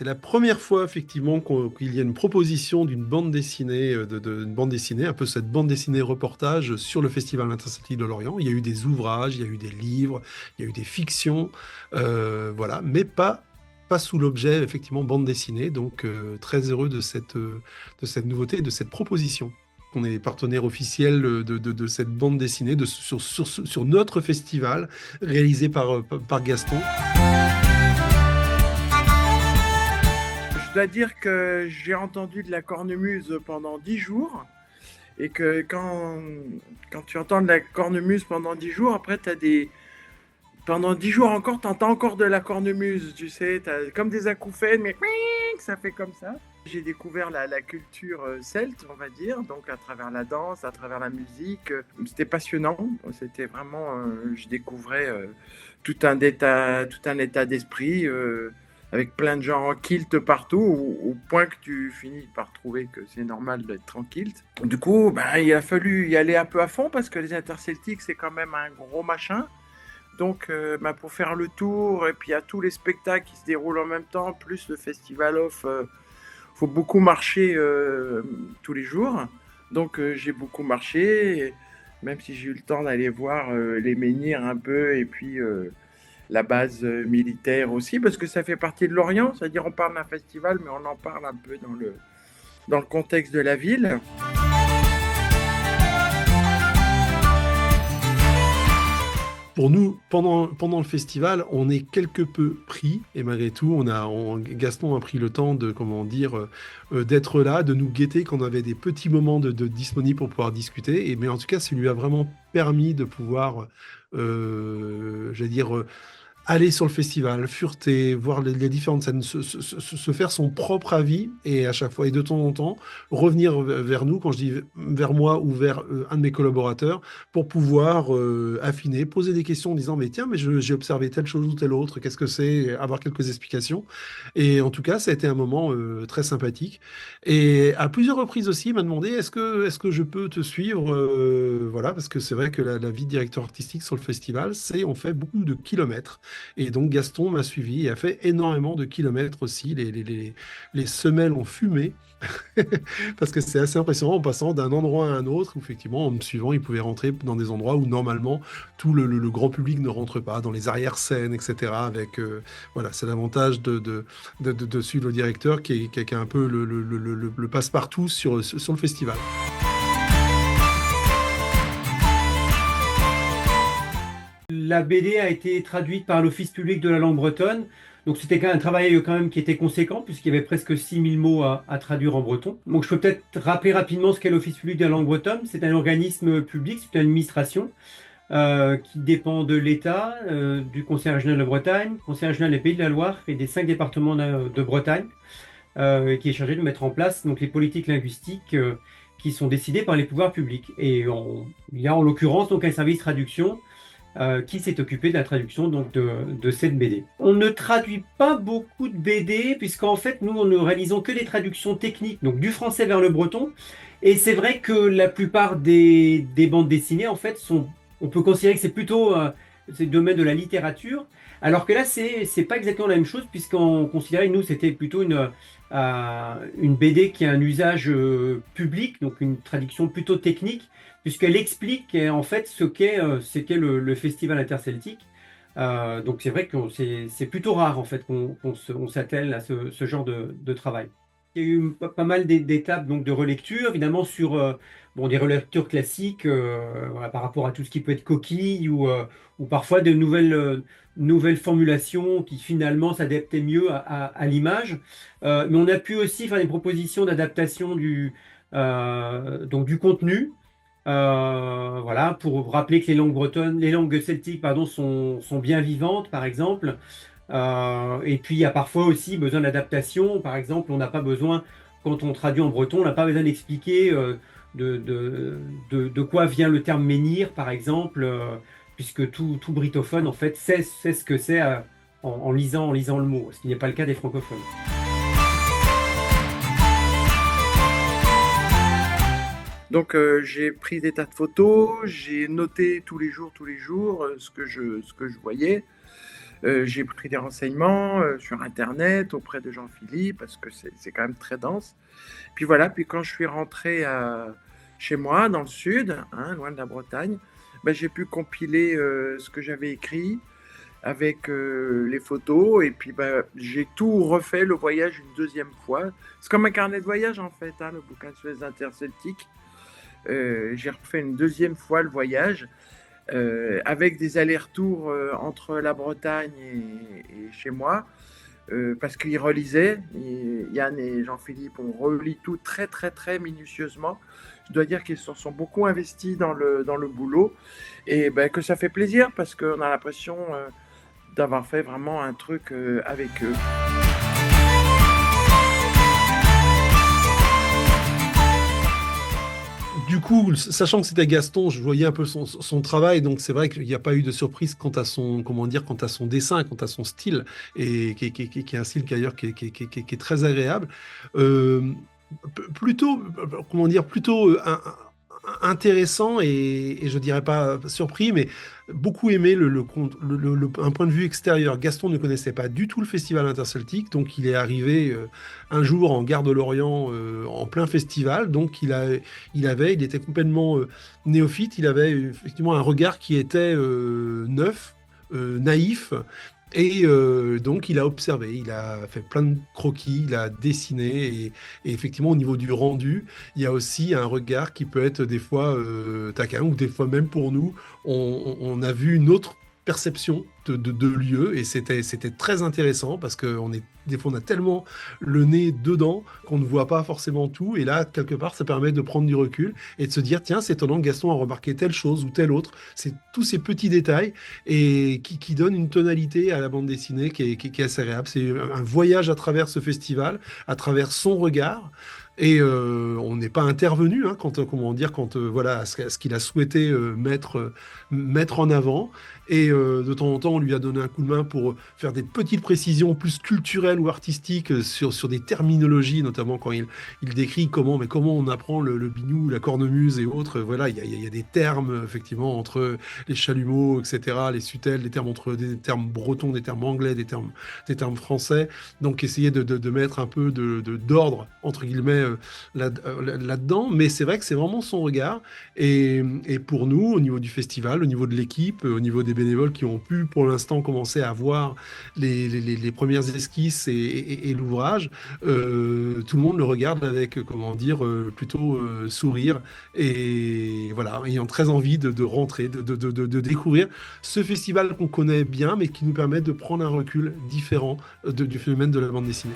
C'est la première fois effectivement qu'il y a une proposition d'une bande dessinée, une bande dessinée, un peu cette bande dessinée reportage sur le Festival interceltique de Lorient. Il y a eu des ouvrages, il y a eu des livres, il y a eu des fictions, voilà, mais pas sous l'objet effectivement bande dessinée. Donc très heureux de cette nouveauté, de cette proposition. On est partenaire officiel de cette bande dessinée sur notre festival réalisé par Gaston. Je dois dire que j'ai entendu de la cornemuse pendant 10 jours et que quand tu entends de la cornemuse pendant 10 jours, après, pendant 10 jours encore, tu entends encore de la cornemuse, tu sais, t'as comme des acouphènes, mais ça fait comme ça. J'ai découvert la culture celte, on va dire, donc à travers la danse, à travers la musique. C'était passionnant, c'était vraiment, je découvrais tout un état d'esprit. Avec plein de gens en kilt partout, au point que tu finis par trouver que c'est normal d'être en kilt. Du coup, il a fallu y aller un peu à fond parce que les interceltiques, c'est quand même un gros machin. Donc, pour faire le tour, et puis il y a tous les spectacles qui se déroulent en même temps, plus le festival off, faut beaucoup marcher tous les jours. Donc, j'ai beaucoup marché, même si j'ai eu le temps d'aller voir les menhirs un peu, et puis la base militaire aussi, parce que ça fait partie de l'Orient, c'est-à-dire on parle d'un festival, mais on en parle un peu dans le contexte de la ville. Pour nous, pendant le festival, on est quelque peu pris, et malgré tout, Gaston a pris le temps de, comment dire, d'être là, de nous guetter quand on avait des petits moments de disponibles pour pouvoir discuter. Mais en tout cas, ça lui a vraiment permis de pouvoir, j'allais dire, aller sur le festival, fureter, voir les différentes scènes, se faire son propre avis et à chaque fois, et de temps en temps, revenir vers nous, quand je dis vers moi ou vers un de mes collaborateurs, pour pouvoir affiner, poser des questions en disant, mais tiens, mais j'ai observé telle chose ou telle autre, qu'est-ce que c'est, avoir quelques explications. Et en tout cas, ça a été un moment très sympathique. Et à plusieurs reprises aussi, il m'a demandé, est-ce que je peux te suivre, voilà, parce que c'est vrai que la vie de directeur artistique sur le festival, c'est on fait beaucoup de kilomètres. Et donc Gaston m'a suivi et a fait énormément de kilomètres aussi. Les semelles ont fumé parce que c'est assez impressionnant en passant d'un endroit à un autre. Où, effectivement, en me suivant, il pouvait rentrer dans des endroits où normalement tout le grand public ne rentre pas, dans les arrière-scènes, etc. Avec, voilà, c'est l'avantage de suivre le directeur qui a un peu le passe-partout sur le festival. La BD a été traduite par l'Office public de la langue bretonne. Donc c'était quand même un travail quand même qui était conséquent puisqu'il y avait presque 6000 mots à traduire en breton. Donc je peux peut-être rappeler rapidement ce qu'est l'Office public de la langue bretonne. C'est un organisme public, c'est une administration qui dépend de l'État, du Conseil régional de Bretagne, Conseil régional des Pays de la Loire et des 5 départements de Bretagne, qui est chargé de mettre en place donc, les politiques linguistiques qui sont décidées par les pouvoirs publics. Et il y a en l'occurrence donc un service traduction qui s'est occupé de la traduction donc, de cette BD. On ne traduit pas beaucoup de BD, puisqu'en fait, nous, ne réalisons que des traductions techniques, donc du français vers le breton. Et c'est vrai que la plupart des bandes dessinées, en fait, on peut considérer que c'est plutôt c'est le domaine de la littérature, alors que là, c'est pas exactement la même chose, puisqu'on considérait, nous, c'était plutôt une BD qui a un usage public, donc une traduction plutôt technique, puisqu'elle explique en fait ce qu'est le festival interceltique. Donc c'est vrai que c'est plutôt rare en fait qu'on s'attelle à ce genre de travail. Il y a eu pas mal d'étapes donc de relecture, évidemment sur des relectures classiques voilà, par rapport à tout ce qui peut être coquille ou parfois de nouvelles formulations qui finalement s'adaptaient mieux à l'image. Mais on a pu aussi faire des propositions d'adaptation donc du contenu. Voilà, pour rappeler que les langues bretonnes, les langues celtiques, pardon, sont bien vivantes, par exemple. Et puis, il y a parfois aussi besoin d'adaptation. Par exemple, on n'a pas besoin, quand on traduit en breton, on n'a pas besoin d'expliquer de quoi vient le terme menhir, par exemple, puisque tout britophone, en fait, sait ce que c'est en lisant le mot, ce qui n'est pas le cas des francophones. Donc j'ai pris des tas de photos, j'ai noté tous les jours ce que je voyais. J'ai pris des renseignements sur Internet auprès de Jean-Philippe parce que c'est quand même très dense. Puis voilà, puis quand je suis rentré chez moi dans le sud, hein, loin de la Bretagne, ben, j'ai pu compiler ce que j'avais écrit avec les photos et puis ben, j'ai tout refait le voyage une deuxième fois. C'est comme un carnet de voyage en fait, hein, le bouquin sur les interceltiques. J'ai refait une deuxième fois le voyage avec des allers-retours entre la Bretagne et chez moi. Parce qu'ils relisaient, Yann et Jean-Philippe ont relis tout très très très minutieusement. Je dois dire qu'ils se sont beaucoup investis dans le boulot et ben, que ça fait plaisir parce qu'on a l'impression d'avoir fait vraiment un truc avec eux. Du coup, sachant que c'était Gaston, je voyais un peu son travail, donc c'est vrai qu'il n'y a pas eu de surprise quant à son, comment dire, quant à son dessin, quant à son style, et qui est un style d'ailleurs qui est très agréable. Euh, Plutôt, comment dire, plutôt intéressant et je dirais pas surpris, mais beaucoup aimé un point de vue extérieur. Gaston ne connaissait pas du tout le festival interceltique, donc il est arrivé un jour en gare de Lorient en plein festival, donc il était complètement néophyte, il avait effectivement un regard qui était neuf, naïf. Et donc, il a observé, il a fait plein de croquis, il a dessiné, et effectivement, au niveau du rendu, il y a aussi un regard qui peut être des fois taquin, ou des fois même pour nous, on a vu une autre perception de lieu, et c'était très intéressant, parce que des fois, on a tellement le nez dedans qu'on ne voit pas forcément tout, et là, quelque part, ça permet de prendre du recul, et de se dire, tiens, c'est étonnant, Gaston a remarqué telle chose ou telle autre, c'est tous ces petits détails, et qui donne une tonalité à la bande dessinée qui est assez agréable. C'est un voyage à travers ce festival, à travers son regard. Et on n'est pas intervenu hein, comment dire, voilà, à ce qu'il a souhaité mettre en avant. Et de temps en temps, on lui a donné un coup de main pour faire des petites précisions plus culturelles ou artistiques sur des terminologies, notamment quand il décrit comment on apprend le biniou, la cornemuse et autres. Voilà, il y a des termes, effectivement, entre les chalumeaux, etc., les sutelles, des termes entre des termes bretons, des termes anglais, des termes français. Donc, essayer de mettre un peu d'ordre, entre guillemets, là-dedans. Mais c'est vrai que c'est vraiment son regard. Et pour nous, au niveau du festival, au niveau de l'équipe, au niveau des bénévoles qui ont pu pour l'instant commencer à voir les premières esquisses et l'ouvrage, tout le monde le regarde avec, comment dire, plutôt sourire et voilà, ayant très envie de rentrer, de découvrir ce festival qu'on connaît bien mais qui nous permet de prendre un recul différent du phénomène de la bande dessinée.